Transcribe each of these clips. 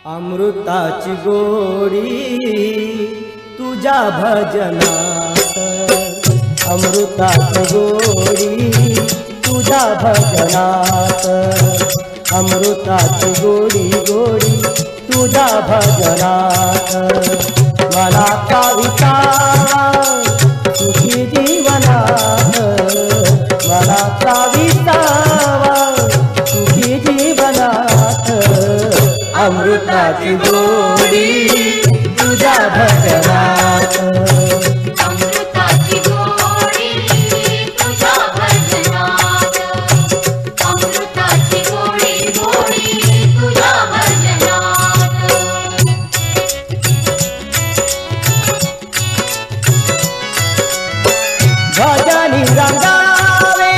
अमृताची गोडी तुझ्या भजनात, अमृताची गोडी तुझ्या भजनात, अमृताची गोडी गोडी तुझ्या भजनात। मनाचा विसावा सुखी जीवनात, मनाचा विसावा सुखी जीवनात, अमृताची गोडी तुझ्या भजनात। अमृताची गोडी तुझ्या भजनात, अमृताची गोडी गोडी तुझ्या भजनात। भजनी रंगावे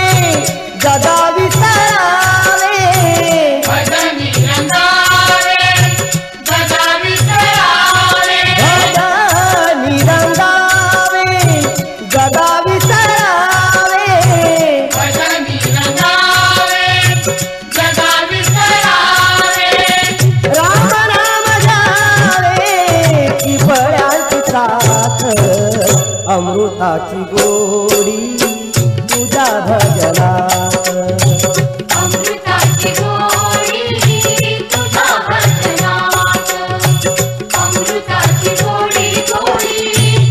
जगा विसरावे, भजनी रंगावे जगा विसरावे, भजनी रंगावे जगा विसरावे, भजनी रंगावे जगा विसरावे। राम नाम जावे की फळांची साथ, अमृताची गोडी तुझ्या भजनात, अमृताची गोडी तुझ्या भजनात, अमृताची गोडी गोडी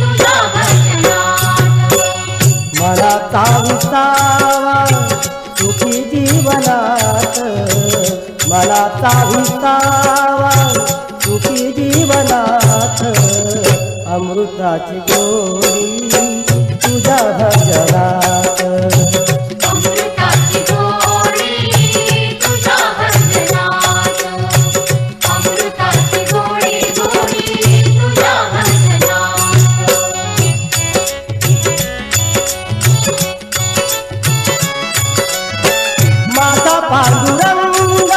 तुझ्या भजनात। मनाचा विसावा सुखी जीवनात, मनाचा विसावा सुखी जीवनात, अमृताची गोडी तुझ्या भजनात। अमृताची गोडी तुझ्या भजनात, अमृताची गोडी गोडी तुझ्या भजनात। माझा पांडुरंग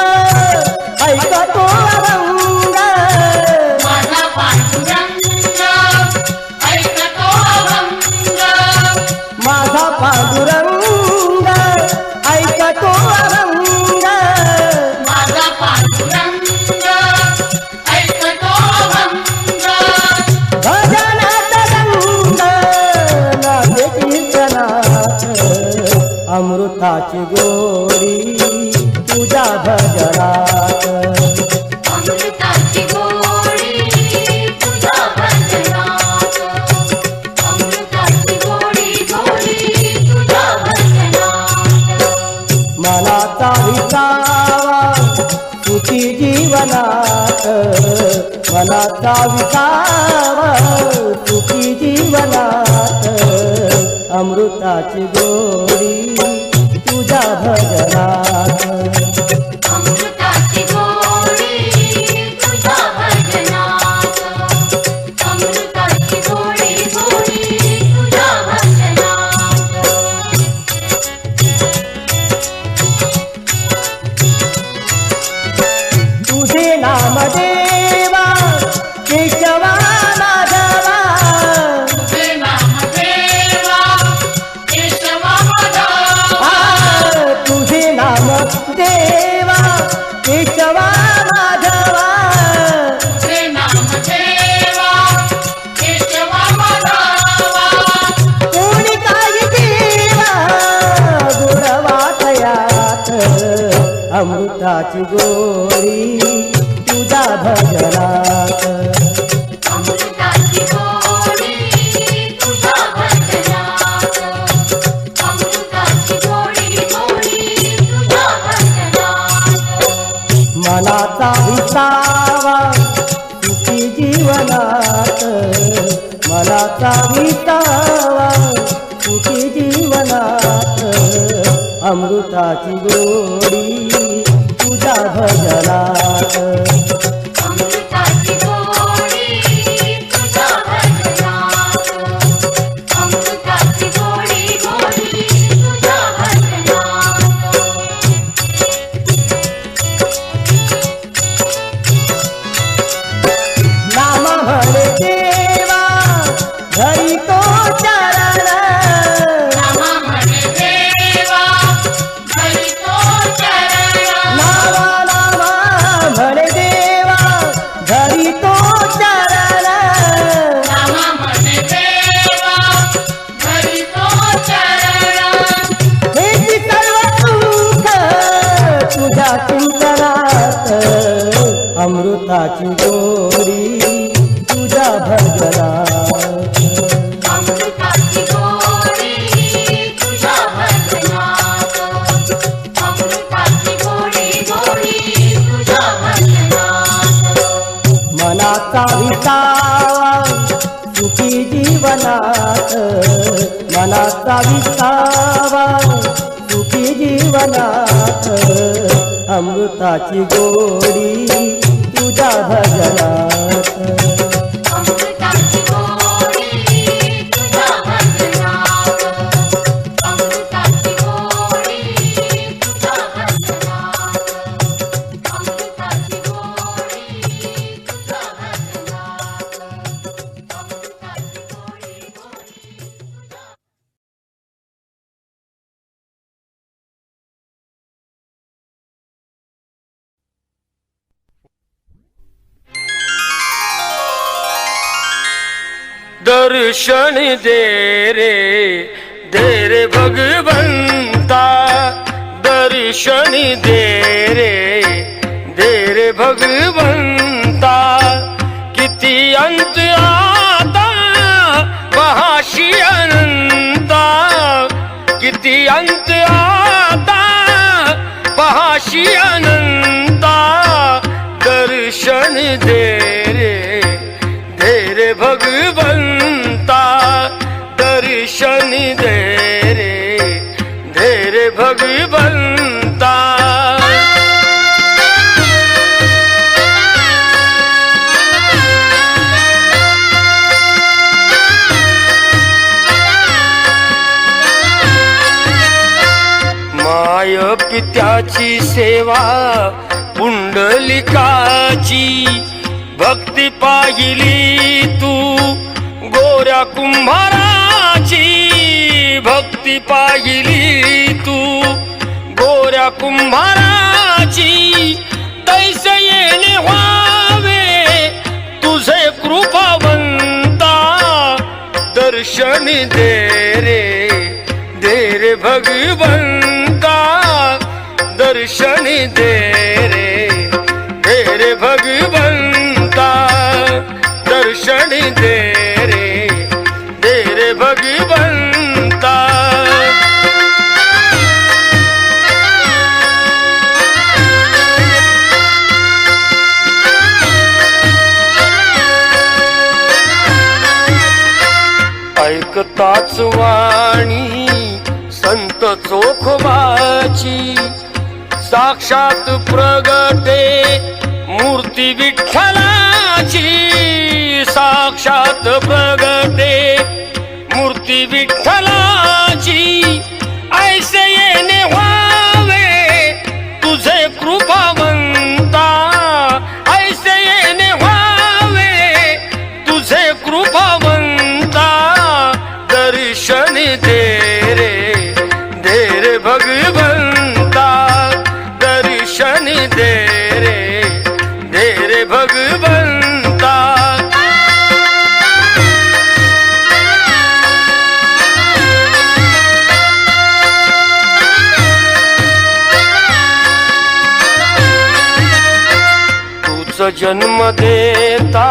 ऐकतो अभंग, माझा पांडुरंग ऐकतो अभंग, माझा पांडुरंग ऐकतो अभंग, माझा पांडुरंग ऐकतो अभंग। भजनात रंग नाचे कीर्तनात, अमृताची गोडी तुझ्या भजनात, अमृताची गोडी तुझ्या भजनात, अमृताची गोडी गोडी तुझ्या भजनात। मनाचा विसावा सुखी जीवनात, मनाचा विसावा सुखी जीवनात, अमृताची गोडी तुझ्या भजनात, अमृताची गोडी तुझ्या भजनात, अमृताची गोडी गोडी तुझ्या भजनात। तुझे नाम देवा केशवा माधवा, तुझे नाम देवा केशवा माधवा, तुझे नाम देवा केशवा माधवा, तुझे नाम देवा केशवा माधवा। कोणी काही देवा गुणवातयात, अमृताची गोडी तुझ्या भजनात, अमृताची गोडी तुझ्या भजनात, अमृताची गोडी गोडी तुझ्या भजनात। मनाचा विसावा सुखी जीवनात, मनाचा विसावा सुखी जीवनात, अमृताची गोडी तुझ्या भजनात, अमृताची गोडी तुझ्या भजनात, अमृताची गोडी गोडी तुझ्या भजनात। नाम म्हणे देवा धरी तो चरण, नाम म्हणे देवा धरी तो चरण, नावा नावा म्हणे अमृताची गोडी तुझ्या भजनात अमृताची गोडी तुझ्या भजनात अमृताची गोडी गोडी तुझ्या भजनात मनाचा विसावा सुखी जीवनात मनाचा विसावा सुखी जीवनात अमृताची गोडी तुझ्या भजनात अमृताची गोडी तुझ्या भजनात अमृताची गोडी तुझ्या भजनात अमृताची गोडी तुझ्या भजनात अमृताची गोडी दर्शन दे रे भगवंता दर्शन दे रे भगवंता किती अंत आता पहाशी अनंता किती अंत आता पहाशी अनंता दर्शन दे रे भगवंता दर्शन दे रे भगवंता माय पित्याची सेवा पुंडलिकाची भक्ती पाहिली तू गोऱ्या कुंभाराची भक्ती पाहिली तू गोऱ्या कुंभाराची तैसे येणे व्हावे तुझे कृपावंता दर्शन दे रे भगवंता दर्शन दे रे भगवंता दर्शन दे रे भगवंता ऐकताच वाणी संत चोखोबाची साक्षात प्रगटे मूर्ती विठ्ठलाची साक्षात प्रगटे मूर्ती विठ्ठलाची ऐसे येणे व्हावे तुझे कृपावंता ऐसे येणे व्हावे तुझे कृपावंता दर्शन दे रे भगवंता दर्शन दे रे भगवंता तूच जन्म देता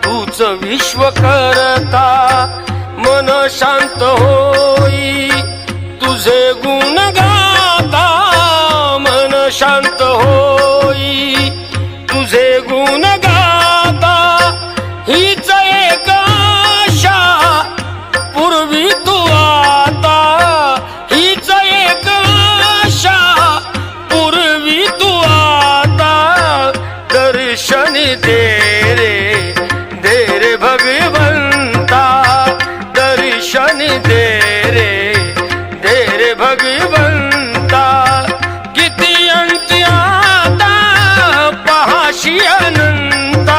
तूच विश्व करता मन शांत होई तुझे गुण गाता मन शांत होई तुझे गुण गाता हीच एक आशा पूर्वी तू आता हीच एक आशा पूर्वी तू आता दर्शन दे रे भगवंता दर्शन दे रे भगवंता किती अंत आता पहाशी अनंता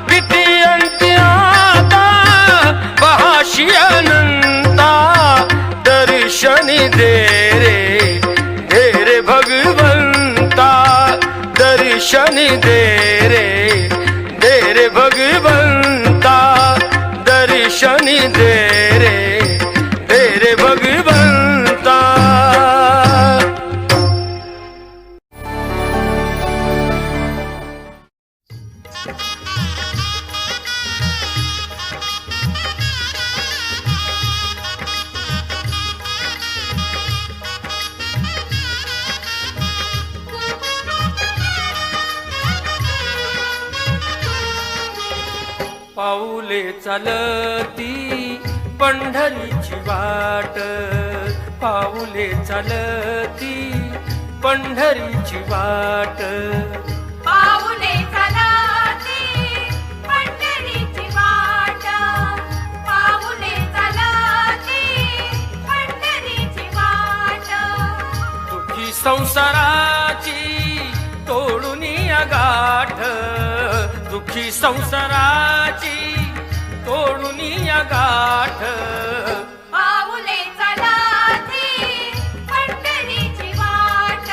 किती अंत आता पहाशी अनंता दर्शन दे रे भगवंता दर्शन दे रे भगवंता दर्शन दे रे भगवंता पाऊले चालती पंढरीची वाट, पाऊले चालती पंढरीची वाट. पाऊले चालती पंढरीची वाट, पाऊले चालती पंढरीची वाट. दुःखी संसाराची तोडून गाठ, दुःखी संसाराची तोडून गाठ. पाऊले चालती पंढरीची वाट,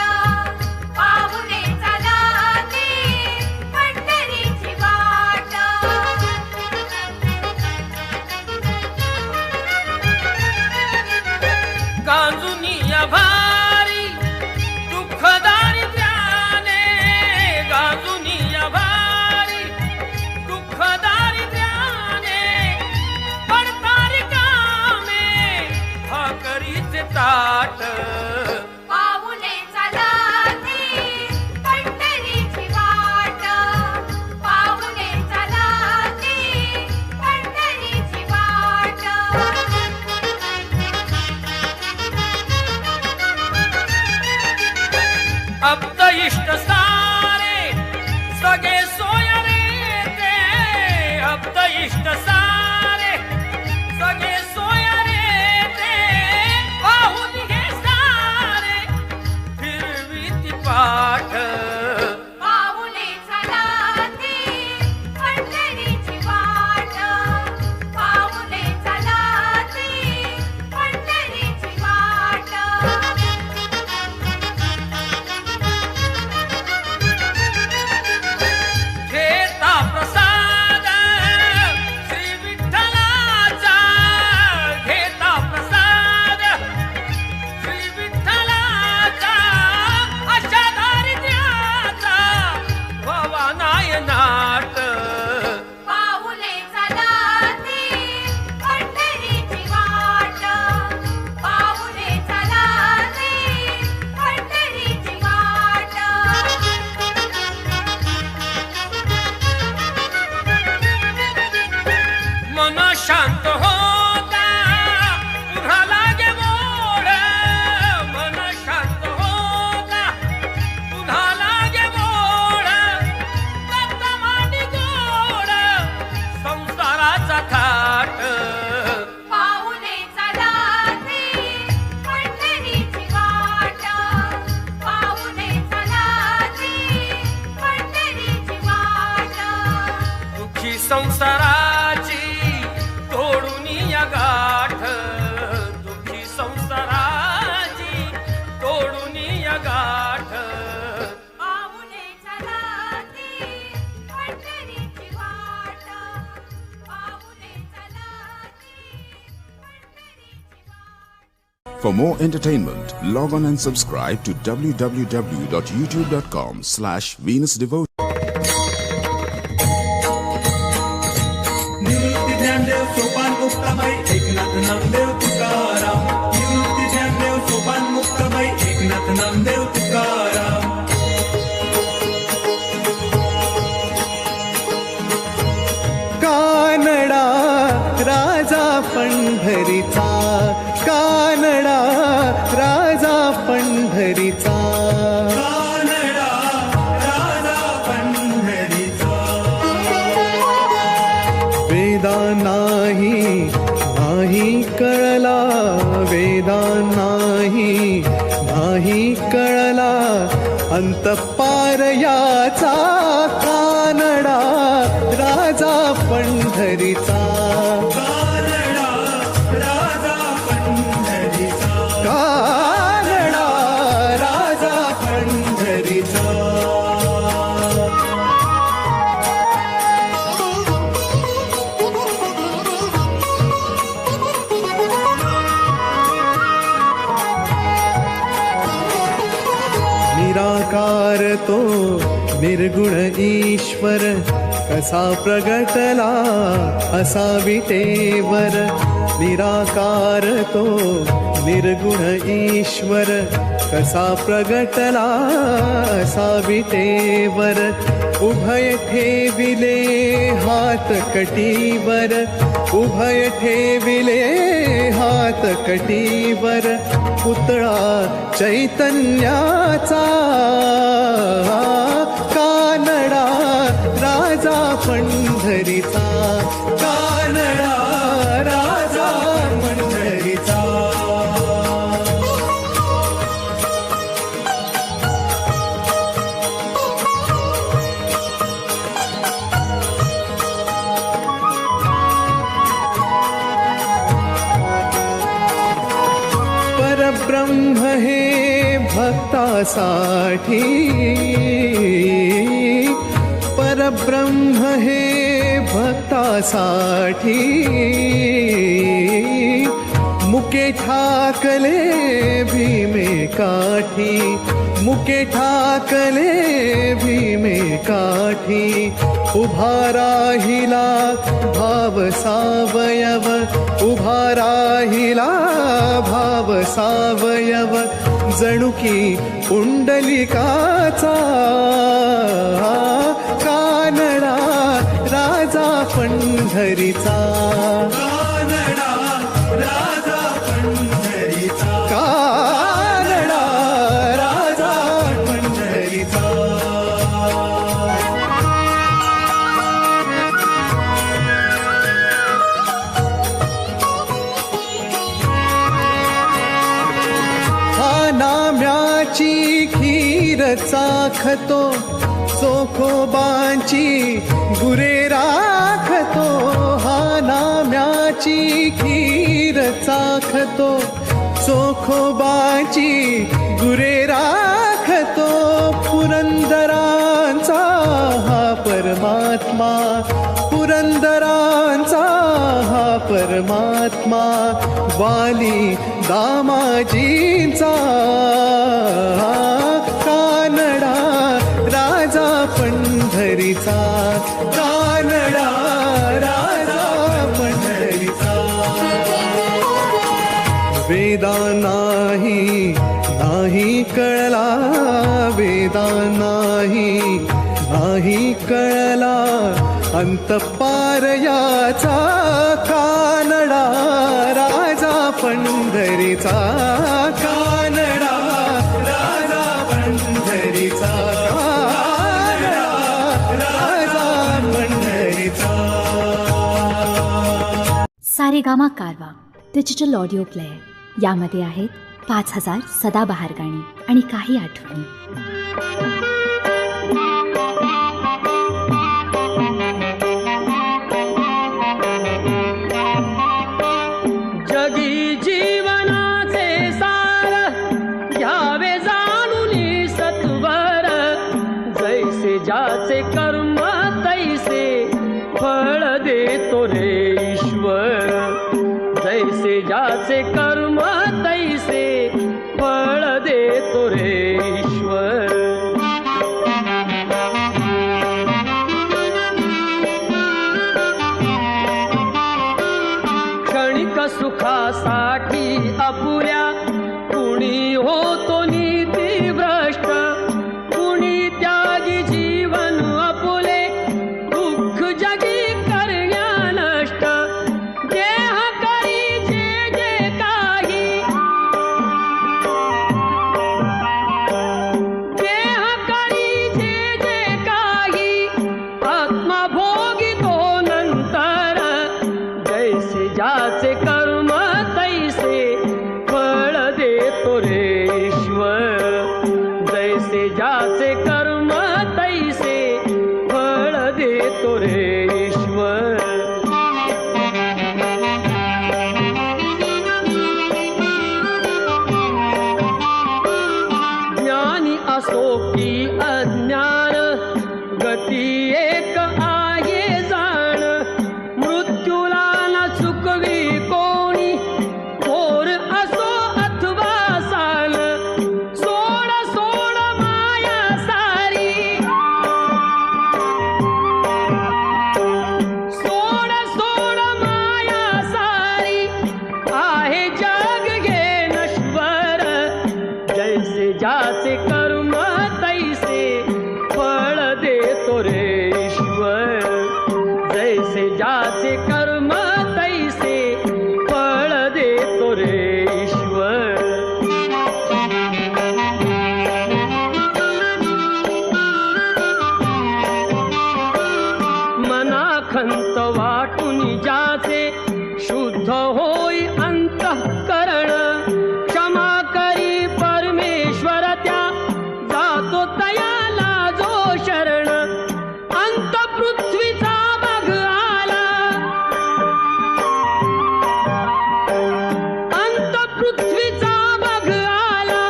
पाऊले चालती पंढरीची वाट. गांजुनी भारी दुःख दारिद्र्याने, गांजुनी भारी दुःख दारिद्र्याने, पडतारी कामे भाकरीचे ताट. पाऊले चालती पंढरीची वाट, पाऊले चालती पंढरीची वाट. अब्द इष्ट सारे सगळे सोयरे ते, अब्द इष्ट सारे सगळे सोयरे ते, पाहून घे सारे फिरवीती पाठ. पाऊले चालती पंढरीची वाट, पाऊले चालती पंढरीची वाट. घेता प्रसाद श्री विठ्ठलाचा, घेता प्रसाद श्री विठ्ठलाचा, अशा दारिद्र्याचा व्हावा नायनाट. पाऊले चालती पंढरीची वाट, पाऊले चालती पंढरीची वाट. मन शांत होता पुन्हा लागे मोड, मन शांत होता पुन्हा लागे मोड. दत्तमानी गोड संसाराचा थाट. पाऊले चालती पंढरीची वाट, पाऊले चालती पंढरीची वाट. दुःखी संसाराची तोडून गाठ, दुःखी संसाराची तोडून गाठ. पाऊले चालती पंढरीची वाट, पाऊले चालती पंढरीची वाट. For more entertainment, log on and subscribe to www.youtube.com/VenusDevotion. निवृत्ती ज्ञानदेव सोपान मुक्ताबाई एकनाथ नामदेव तुकाराम, निवृत्ती ज्ञानदेव सोपान मुक्ताबाई एकनाथ नामदेव तुकाराम. कानडा राजा पंढरीचा, कानडा राजा पंढरीचा. कानडा राजा पंढरीचा, वेदा नाही कळला, वेदा नाही कळला, अंतपार याचा कानडा राजा पंढरीचा. कानडा राजा पंढरीचा, कानडा राजा पंढरीचा. निराकार तो निर्गुण ईश्वर, कसा प्रगटला असा विटेवर. निराकार तो निर्गुण ईश्वर, कसा प्रगटला असा विटेवर उभय ठेविले हात कटीवर उभय ठेविले हात कटीवर पुतळा चैतन्याचा कानडा राजा पंढरीचा कानडा राजा पंढरीचा परब्रह्म हे भक्तासाठी परब्रह्म हे भक्तासाठी मुके ठाकले भीमे काठी मुके ठाकले भीमे काठी उभा राहिला भाव सावयव उभा राहिला भाव सावयव जणू की पुंडलिकाचा कानडा राजा पंढरीचा कानडा राजा पंढरीचा कानडा राजा पंढरीचा नाम्याची खीर चाखतो चोखोबांची गुरे राखतो हा नाम्याची खीर चाखतो चोखोबांची गुरे राखतो पुरंदरांचा हा परमात्मा पुरंदरांचा हा परमात्मा वाली दामाजींचा कानडा राजा पंढरीचा कानडा राजा पंढरीचा वेदा नाही कळला वेदा नाही कळला अंतपार याचा कानडा राजा पंढरीचा कानडा राजा पंढरीचा कानडा राजा पंढरीचा सारेगामा कारवा डिजिटल ऑडिओ प्लेअर यामध्ये आहेत 5000 सदाबहार गाणी आणि काही आठवणी. जगी जीवनाचे सार घ्यावे जाणून सत्वर जैसे ज्याचे कर्म तैसे फळ देतो रे ईश्वर जैसे ज्याचे कर्म तैसे फळ देतो रे ईश्वर. क्षणिक सुखासाठी अपुऱ्या कुणी होतो नीती भ्रष्ट कुणी त्यागी जीवन अपुले दुःख जगी करण्या नष्ट देह करी जे जे काही देह करी जे जे काही आत्मा भोगी तो नंतर जैसे ज्याचे कर्म तैसे फळ देतो रे ईश्वर जैसे ज्याचे कर्म तैसे फळ देतो रे ईश्वर. ज्ञानी असो की अज्ञान गती एक आहे जाण मृत्यूला न चुकवी कोणी थोर असो अथवा साल सोड सोड माया सारी सोड खंत वाटून जाचे शुद्ध होई अंतःकरण क्षमा करी परमेश्वर त्या जातो तयाला जो शरण अंत पृथ्वीचा बघ आला अंत पृथ्वीचा बघ आला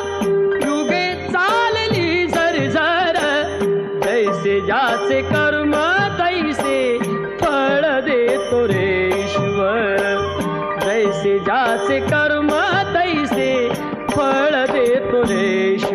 युगे चालली झरझर जैसे ज्याचे कर्म तैसे फळ देतो रे ईश्वर जैसे ज्याचे कर्म तैसे फळ देतो रे ईश्वर.